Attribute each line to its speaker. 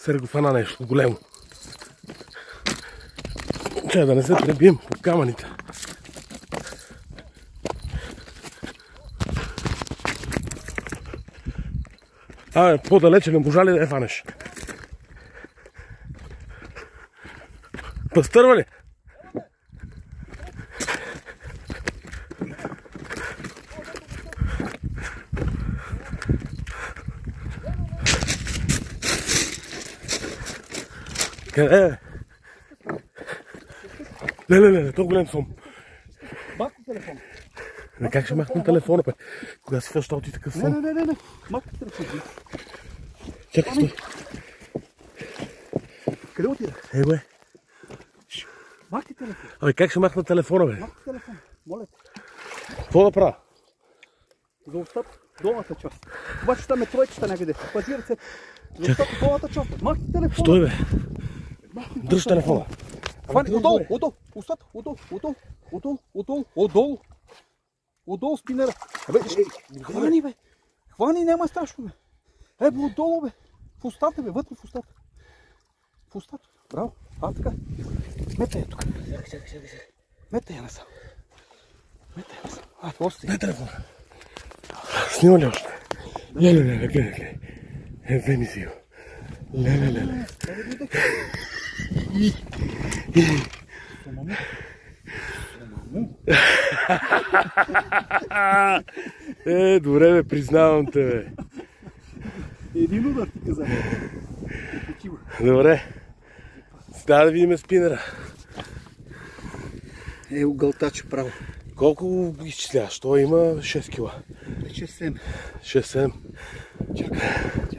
Speaker 1: Сега го фана нещо големо. Чай да не се пребием по камъните. Абе, по-далече не можа ли да я фанеш? Пастърва ли? Къде е? Не, толкова голям съм.
Speaker 2: Махни телефона.
Speaker 1: Как ще махнем телефона, бе? Кога си фащал ти такъв сон?
Speaker 2: Не. Махни телефона.
Speaker 1: Чакай, стой.
Speaker 2: Къде отида?
Speaker 1: Бе.
Speaker 2: Махни телефона.
Speaker 1: Абе, как ще махна телефона, бе?
Speaker 2: Махни телефона. Моля те.
Speaker 1: Какво да правя?
Speaker 2: За остат долната част. Обаче там е тройката някъде. Пази ръцете. За остат долната част. Махни телефона.
Speaker 1: Стой, бе. Дръж телефона.
Speaker 2: Хвани, отдолу. Остат. Отдолу. Отдолу спинера. Абе, хвани, бе. Хвани, няма страшно, бе. Бе, отдолу, бе. В устата, бе. Вътре в устата. В устата. Браво. Така. Мета я тук. Мета я насам. Още.
Speaker 1: Дай телефона. Снима ли още? Гледай. Вени си го. Леле. Добре, бе, признавам те, бе.
Speaker 2: Един удар ти каза.
Speaker 1: Добре. Сега да видим спинера.
Speaker 2: Гълтач право.
Speaker 1: Колко го изчисляваш? Той има 6 кила.
Speaker 2: 6-7.
Speaker 1: 6-7. Чакай.